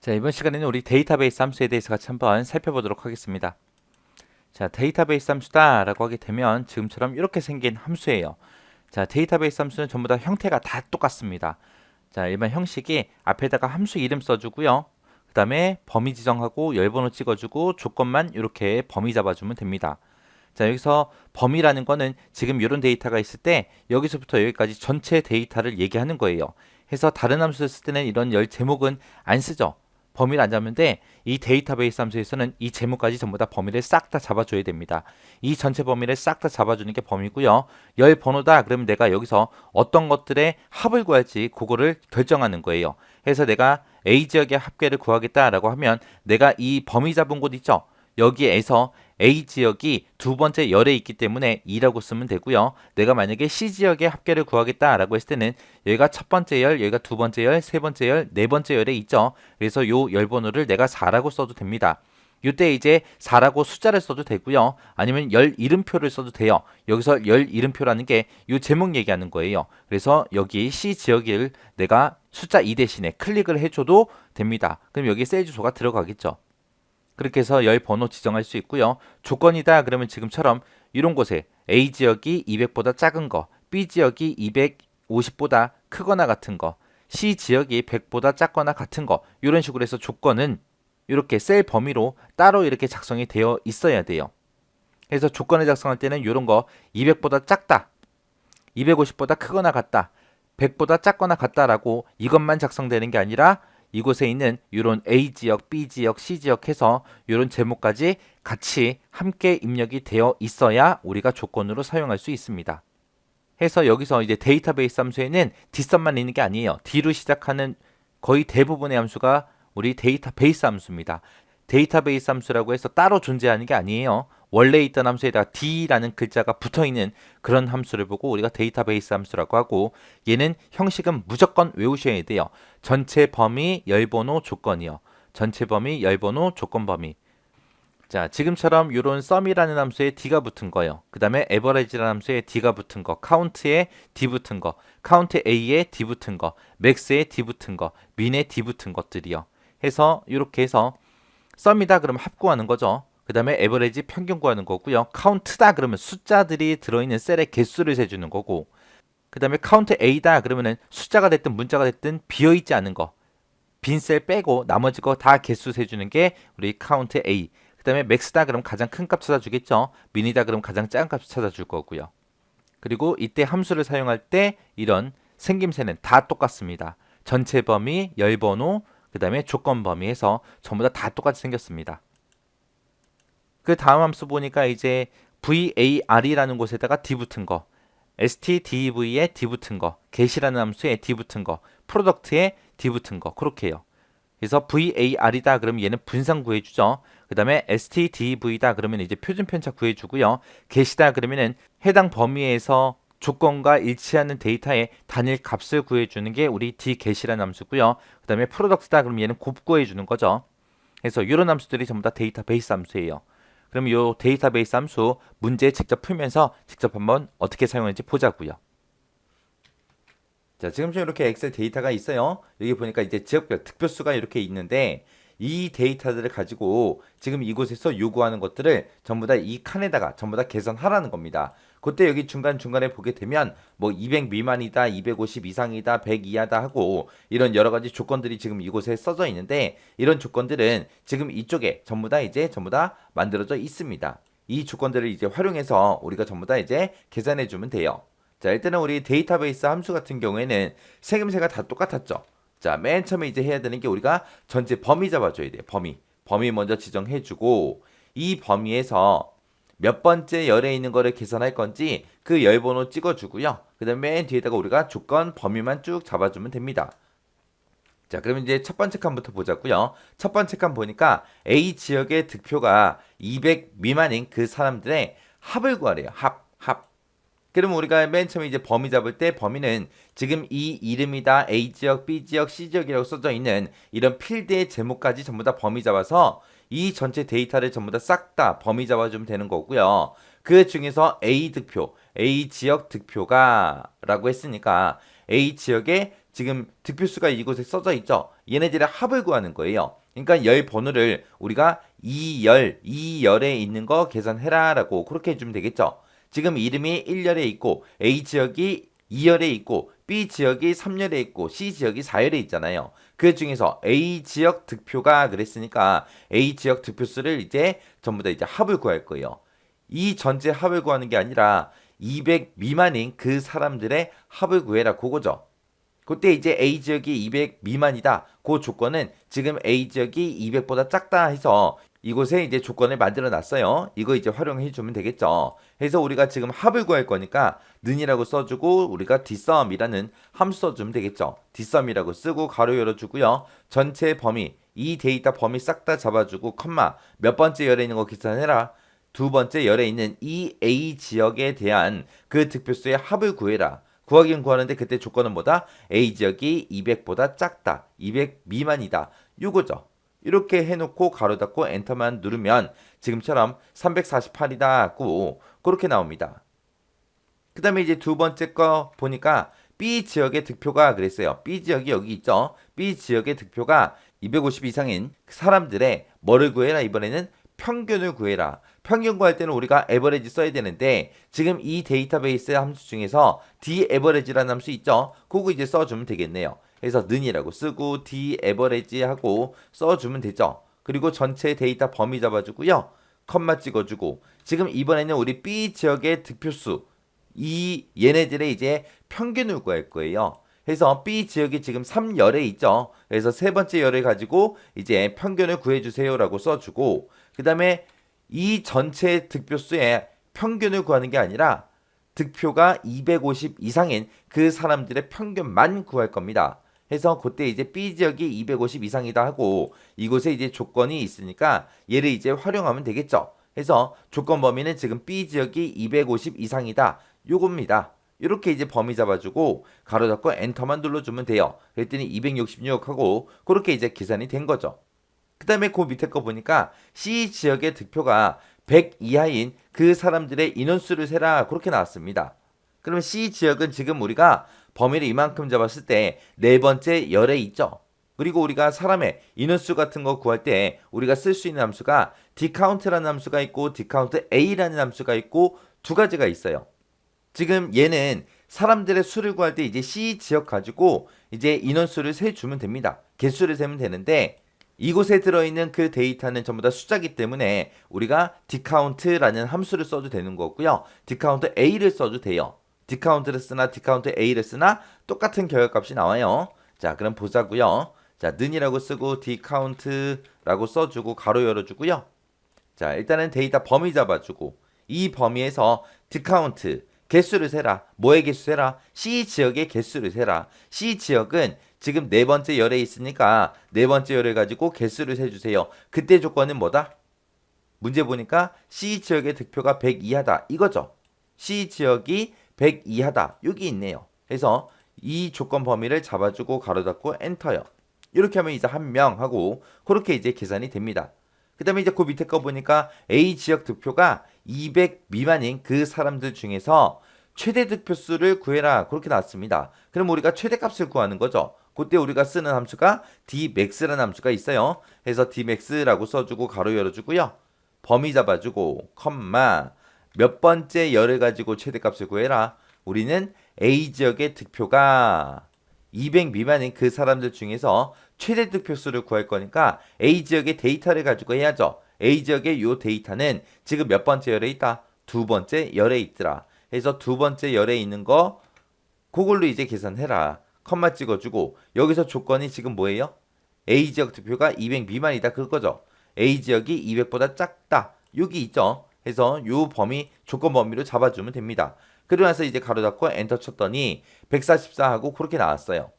자, 이번 시간에는 우리 데이터베이스 함수에 대해서 같이 한번 살펴보도록 하겠습니다. 자, 데이터베이스 함수다 라고 하게 되면 지금처럼 이렇게 생긴 함수예요. 자, 데이터베이스 함수는 전부 다 형태가 다 똑같습니다. 자, 일반 형식이 앞에다가 함수 이름 써주고요. 그 다음에 범위 지정하고 열번호 찍어주고 조건만 이렇게 범위 잡아주면 됩니다. 자, 여기서 범위라는 거는 지금 이런 데이터가 있을 때 여기서부터 여기까지 전체 데이터를 얘기하는 거예요. 해서 다른 함수를 쓸 때는 이런 열 제목은 안 쓰죠. 범위를 안 잡는데 이 데이터베이스 함수에서는 이 제목까지 전부 다 범위를 싹 다 잡아줘야 됩니다. 이 전체 범위를 싹 다 잡아주는 게 범위고요. 열 번호다 그러면 내가 여기서 어떤 것들의 합을 구할지 그거를 결정하는 거예요. 그래서 내가 A 지역의 합계를 구하겠다라고 하면 내가 이 범위 잡은 곳 있죠. 여기에서 A 지역이 두 번째 열에 있기 때문에 2라고 쓰면 되고요. 내가 만약에 C 지역의 합계를 구하겠다라고 했을 때는 여기가 첫 번째 열, 여기가 두 번째 열, 세 번째 열, 네 번째 열에 있죠. 그래서 요 열 번호를 내가 4라고 써도 됩니다. 이때 이제 4라고 숫자를 써도 되고요. 아니면 열 이름표를 써도 돼요. 여기서 열 이름표라는 게 이 제목 얘기하는 거예요. 그래서 여기 C 지역을 내가 숫자 2 대신에 클릭을 해줘도 됩니다. 그럼 여기 셀 주소가 들어가겠죠. 그렇게 해서 열 번호 지정할 수 있고요. 조건이다 그러면 지금처럼 이런 곳에 A 지역이 200보다 작은 거, B 지역이 250보다 크거나 같은 거, C 지역이 100보다 작거나 같은 거 이런 식으로 해서 조건은 이렇게 셀 범위로 따로 이렇게 작성이 되어 있어야 돼요. 그래서 조건을 작성할 때는 이런 거 200보다 작다, 250보다 크거나 같다, 100보다 작거나 같다라고 이것만 작성되는 게 아니라 이곳에 있는 이런 A 지역, B 지역, C 지역 해서 이런 제목까지 같이 함께 입력이 되어 있어야 우리가 조건으로 사용할 수 있습니다. 해서 여기서 이제 데이터베이스 함수에는 뒷선만 있는 게 아니에요. D로 시작하는 거의 대부분의 함수가 우리 데이터베이스 함수입니다. 데이터베이스 함수라고 해서 따로 존재하는 게 아니에요. 원래 있던 함수에다가 D라는 글자가 붙어 있는 그런 함수를 보고 우리가 데이터베이스 함수라고 하고 얘는 형식은 무조건 외우셔야 돼요. 전체 범위, 열번호, 조건이요. 전체 범위, 열번호, 조건 범위. 자, 지금처럼 이런 sum이라는 함수에 d가 붙은 거요. 그 다음에 average라는 함수에 d가 붙은 거, count에 d 붙은 거, count a에 d 붙은 거, max에 d 붙은 거, min에 d 붙은 것들이요. 해서 이렇게 해서 sum이다 그러면 합 구하는 거죠. 그 다음에 average 평균 구하는 거고요. count다 그러면 숫자들이 들어있는 셀의 개수를 세주는 거고, 그 다음에 count a다 그러면은 숫자가 됐든 문자가 됐든 비어있지 않은 거, 빈 셀 빼고 나머지 거 다 개수 세주는 게 우리 count a. 그 다음에 max다 그럼 가장 큰 값 찾아주겠죠. min이다 그럼 가장 작은 값 찾아줄 거고요. 그리고 이때 함수를 사용할 때 이런 생김새는 다 똑같습니다. 전체 범위, 열 번호, 그 다음에 조건 범위에서 전부 다 똑같이 생겼습니다. 그 다음 함수 보니까 이제 var이라는 곳에다가 d 붙은 거, stdv에 d 붙은 거, get이라는 함수에 d 붙은 거, 프로덕트에 d 붙은 거 그렇게 해요. 그래서 var이다 그러면 얘는 분산 구해주죠. 그 다음에 stdv다 그러면 이제 표준 편차 구해주고요. get이다 그러면은 해당 범위에서 조건과 일치하는 데이터의 단일 값을 구해주는 게 우리 dget이라는 함수고요. 그 다음에 product다 그러면 얘는 곱 구해주는 거죠. 그래서 이런 함수들이 전부 다 데이터베이스 함수예요. 그럼 이 데이터베이스 함수 문제 직접 풀면서 직접 한번 어떻게 사용하는지 보자고요. 자, 지금 이렇게 엑셀 데이터가 있어요. 여기 보니까 이제 지역별 득표수가 이렇게 있는데 이 데이터들을 가지고 지금 이곳에서 요구하는 것들을 전부 다 이 칸에다가 전부 다 계산하라는 겁니다. 그때 여기 중간중간에 보게 되면 뭐 200 미만이다, 250 이상이다, 100 이하다 하고 이런 여러 가지 조건들이 지금 이곳에 써져 있는데 이런 조건들은 지금 이쪽에 전부 다 이제 전부 다 만들어져 있습니다. 이 조건들을 이제 활용해서 우리가 전부 다 이제 계산해 주면 돼요. 자, 일단은 우리 데이터베이스 함수 같은 경우에는 생김새가 다 똑같았죠. 자, 맨 처음에 이제 해야 되는 게 우리가 전체 범위 잡아줘야 돼요. 범위 먼저 지정해주고 이 범위에서 몇 번째 열에 있는 거를 계산할 건지 그 열 번호 찍어주고요. 그 다음에 맨 뒤에다가 우리가 조건 범위만 쭉 잡아주면 됩니다. 자, 그러면 이제 첫 번째 칸부터 보자고요. 첫 번째 칸 보니까 A 지역의 득표가 200 미만인 그 사람들의 합을 구하래요. 합. 그러면 우리가 맨 처음에 이제 범위 잡을 때 범위는 지금 이 이름이다 A 지역, B 지역, C 지역이라고 써져 있는 이런 필드의 제목까지 전부 다 범위 잡아서 이 전체 데이터를 전부 다 싹 다 범위 잡아주면 되는 거고요. 그 중에서 A 득표, A 지역 득표가 라고 했으니까 A 지역에 지금 득표수가 이곳에 써져 있죠. 얘네들의 합을 구하는 거예요. 그러니까 열 번호를 우리가 2열에 있는 거 계산해라 라고 그렇게 해주면 되겠죠. 지금 이름이 1열에 있고 A 지역이 2열에 있고 B 지역이 3열에 있고 C 지역이 4열에 있잖아요. 그 중에서 A 지역 득표가 그랬으니까 A 지역 득표수를 이제 전부 다 이제 합을 구할 거예요. 이 전체 합을 구하는 게 아니라 200 미만인 그 사람들의 합을 구해라 그거죠. 그때 이제 A 지역이 200 미만이다. 그 조건은 지금 A 지역이 200보다 작다 해서 이곳에 이제 조건을 만들어 놨어요. 이거 이제 활용해 주면 되겠죠. 그래서 우리가 지금 합을 구할 거니까 는이라고 써주고 우리가 dsum이라는 함수 써주면 되겠죠. dsum이라고 쓰고 가로 열어주고요. 전체 범위, 이 데이터 범위 싹 다 잡아주고 컴마 몇 번째 열에 있는 거 계산해라. 두 번째 열에 있는 이 A 지역에 대한 그 득표수의 합을 구해라. 구하긴 구하는데 그때 조건은 뭐다? A 지역이 200보다 작다. 200 미만이다. 요거죠. 이렇게 해놓고 가로 닫고 엔터만 누르면 지금처럼 348이다 고 그렇게 나옵니다. 그 다음에 이제 두 번째 거 보니까 B 지역의 득표가 그랬어요. B 지역이 여기 있죠. B 지역의 득표가 250 이상인 사람들의 뭐를 구해라 이번에는 평균을 구해라. 평균 구할 때는 우리가 에버리지 써야 되는데 지금 이 데이터베이스 함수 중에서 dAverage라는 함수 있죠. 그거 이제 써주면 되겠네요. 그래서 는이라고 쓰고 dAverage 하고 써주면 되죠. 그리고 전체 데이터 범위 잡아주고요. 컴마 찍어주고 지금 이번에는 우리 B 지역의 득표수 이 얘네들의 이제 평균을 구할 거예요. 그래서 B 지역이 지금 3열에 있죠. 그래서 세 번째 열을 가지고 이제 평균을 구해주세요라고 써주고 그 다음에 이 전체 득표수의 평균을 구하는 게 아니라 득표가 250 이상인 그 사람들의 평균만 구할 겁니다. 해서 그때 이제 B 지역이 250 이상이다 하고 이곳에 이제 조건이 있으니까 얘를 이제 활용하면 되겠죠. 해서 조건 범위는 지금 B 지역이 250 이상이다. 요겁니다. 이렇게 이제 범위 잡아주고 가로 잡고 엔터만 눌러주면 돼요. 그랬더니 266 하고 그렇게 이제 계산이 된 거죠. 그 다음에 그 밑에 거 보니까 C 지역의 득표가 100 이하인 그 사람들의 인원수를 세라 그렇게 나왔습니다. 그러면 C 지역은 지금 우리가 범위를 이만큼 잡았을 때 네 번째 열에 있죠. 그리고 우리가 사람의 인원수 같은 거 구할 때 우리가 쓸 수 있는 함수가 dcount라는 함수가 있고 dcountA라는 함수가 있고 두 가지가 있어요. 지금 얘는 사람들의 수를 구할 때 이제 C 지역 가지고 이제 인원수를 세주면 됩니다. 개수를 세면 되는데 이곳에 들어있는 그 데이터는 전부 다 숫자기 때문에 우리가 dcount라는 함수를 써도 되는 거고요. dcountA를 써도 돼요. dcount를 쓰나 dcountA를 쓰나 똑같은 결과값이 나와요. 자, 그럼 보자고요. 자, 는이라고 쓰고 dcount라고 써주고 가로 열어주고요. 자, 일단은 데이터 범위 잡아주고 이 범위에서 dcount 개수를 세라. 뭐의 개수 세라? C 지역의 개수를 세라. C 지역은 지금 네 번째 열에 있으니까 네 번째 열을 가지고 개수를 세주세요. 그때 조건은 뭐다? 문제 보니까 C 지역의 득표가 100 이하다. 이거죠. C 지역이 100 이하다. 여기 있네요. 그래서 이 조건 범위를 잡아주고 가로 닫고 엔터요. 이렇게 하면 이제 한 명 하고 그렇게 이제 계산이 됩니다. 그 다음에 이제 그 밑에 거 보니까 A 지역 득표가 200 미만인 그 사람들 중에서 최대 득표수를 구해라 그렇게 나왔습니다. 그럼 우리가 최대값을 구하는 거죠. 그때 우리가 쓰는 함수가 dmax라는 함수가 있어요. 그래서 dmax라고 써주고 가로 열어주고요. 범위 잡아주고 컴마 몇 번째 열을 가지고 최대값을 구해라. 우리는 A 지역의 득표가 200 미만인 그 사람들 중에서 최대 득표수를 구할 거니까 A 지역의 데이터를 가지고 해야죠. A 지역의 요 데이터는 지금 몇 번째 열에 있다? 두 번째 열에 있더라. 그래서 두 번째 열에 있는 거 그걸로 이제 계산해라. 컴마 찍어주고 여기서 조건이 지금 뭐예요? A 지역 득표가 200 미만이다 그거죠. A 지역이 200보다 작다. 여기 있죠. 그래서 요 범위 조건 범위로 잡아주면 됩니다. 그러고 나서 이제 가로 닫고 엔터 쳤더니 144 하고 그렇게 나왔어요.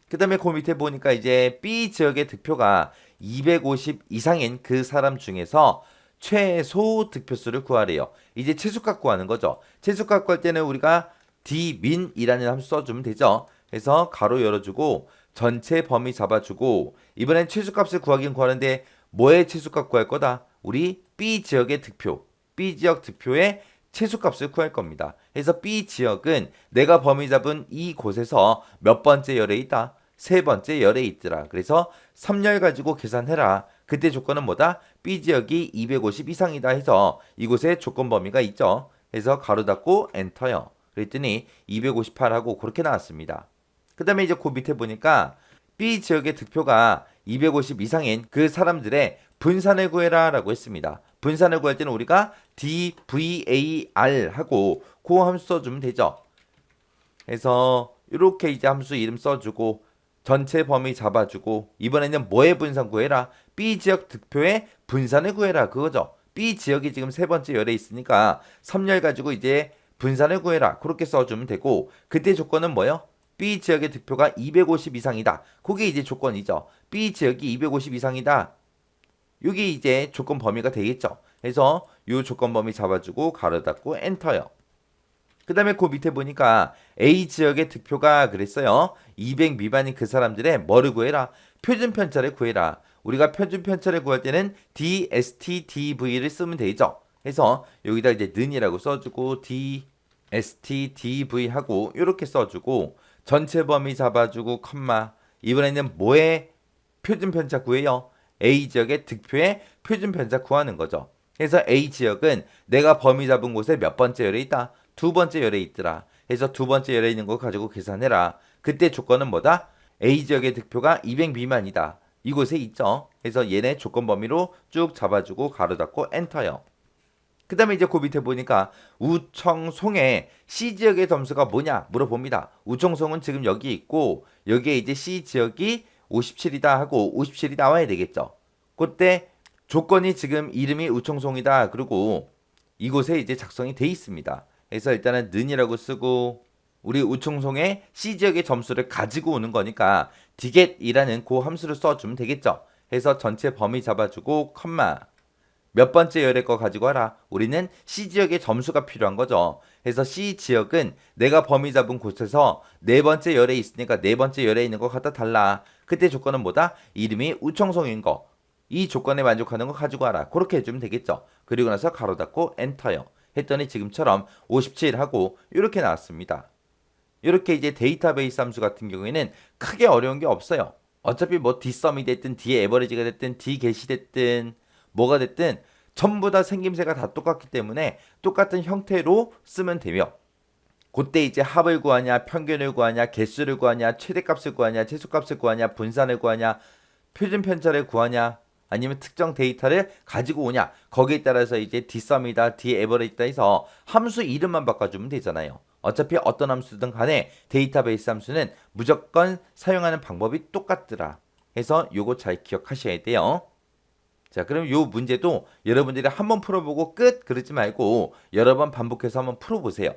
그 다음에 그 밑에 보니까 이제 B 지역의 득표가 250 이상인 그 사람 중에서 최소 득표수를 구하래요. 이제 최소값 구하는 거죠. 최소값 구할 때는 우리가 dmin이라는 함수 써주면 되죠. 그래서 가로 열어주고 전체 범위 잡아주고 이번엔 최소값을 구하긴 구하는데 뭐의 최소값 구할 거다? 우리 B 지역의 득표. B 지역 득표의 최소값을 구할 겁니다. 그래서 B 지역은 내가 범위 잡은 이곳에서 몇 번째 열에 있다? 세 번째 열에 있더라. 그래서 3열 가지고 계산해라. 그때 조건은 뭐다? B 지역이 250 이상이다 해서 이곳에 조건 범위가 있죠. 그래서 가로 닫고 엔터요. 그랬더니 258하고 그렇게 나왔습니다. 그 다음에 이제 그 밑에 보니까 B 지역의 득표가 250 이상인 그 사람들의 분산을 구해라 라고 했습니다. 분산을 구할 때는 우리가 DVAR 하고 그 함수 써주면 되죠. 그래서 이렇게 이제 함수 이름 써주고 전체 범위 잡아주고 이번에는 뭐의 분산 구해라? B 지역 득표의 분산을 구해라 그거죠. B 지역이 지금 세 번째 열에 있으니까 3열 가지고 이제 분산을 구해라 그렇게 써주면 되고 그때 조건은 뭐요? B 지역의 득표가 250 이상이다. 그게 이제 조건이죠. B 지역이 250 이상이다. 이게 이제 조건 범위가 되겠죠. 그래서 이 조건 범위 잡아주고 가로 닫고 엔터요. 그 다음에 그 밑에 보니까 A 지역의 득표가 그랬어요. 200 미만인 그 사람들의 뭐를 구해라? 표준 편차를 구해라. 우리가 표준 편차를 구할 때는 DSTDV를 쓰면 되죠. 그래서 여기다 이제 는이라고 써주고 DSTDV 하고 이렇게 써주고 전체 범위 잡아주고 컴마 이번에는 뭐의 표준 편차 구해요? A 지역의 득표의 표준 편차 구하는 거죠. 그래서 A 지역은 내가 범위 잡은 곳에 몇 번째 열에 있다? 두 번째 열에 있더라. 그래서 두 번째 열에 있는 거 가지고 계산해라. 그때 조건은 뭐다? A 지역의 득표가 200 미만이다. 이곳에 있죠. 그래서 얘네 조건 범위로 쭉 잡아주고 가로 닫고 엔터요. 그 다음에 이제 그 밑에 보니까 우청송의 C 지역의 점수가 뭐냐 물어봅니다. 우청송은 지금 여기 있고 여기에 이제 C 지역이 57이다 하고 57이 나와야 되겠죠. 그때 조건이 지금 이름이 우청송이다. 그리고 이곳에 이제 작성이 돼 있습니다. 그래서 일단은 는이라고 쓰고 우리 우청송의 C 지역의 점수를 가지고 오는 거니까 diget이라는 그 함수를 써주면 되겠죠. 해서 전체 범위 잡아주고 컴마 몇 번째 열의 거 가지고 와라. 우리는 C 지역의 점수가 필요한 거죠. 그래서 C 지역은 내가 범위 잡은 곳에서 네 번째 열에 있으니까 네 번째 열에 있는 거 갖다 달라. 그때 조건은 뭐다? 이름이 우청송인 거. 이 조건에 만족하는 거 가지고 와라. 그렇게 해주면 되겠죠. 그리고 나서 가로 닫고 엔터요. 했더니 지금처럼 57하고 이렇게 나왔습니다. 이렇게 이제 데이터베이스 함수 같은 경우에는 크게 어려운 게 없어요. 어차피 뭐 D썸이 됐든 D에버리지가 됐든 D겟이 됐든 뭐가 됐든 전부 다 생김새가 다 똑같기 때문에 똑같은 형태로 쓰면 되며 그때 이제 합을 구하냐 평균을 구하냐 개수를 구하냐 최대값을 구하냐 최소값을 구하냐 분산을 구하냐 표준 편차를 구하냐 아니면 특정 데이터를 가지고 오냐 거기에 따라서 이제 D썸이다 D에버리지다 해서 함수 이름만 바꿔주면 되잖아요. 어차피 어떤 함수든 간에 데이터베이스 함수는 무조건 사용하는 방법이 똑같더라. 해서 요거 잘 기억하셔야 돼요. 자, 그럼 요 문제도 여러분들이 한번 풀어보고 끝 그러지 말고 여러 번 반복해서 한번 풀어보세요.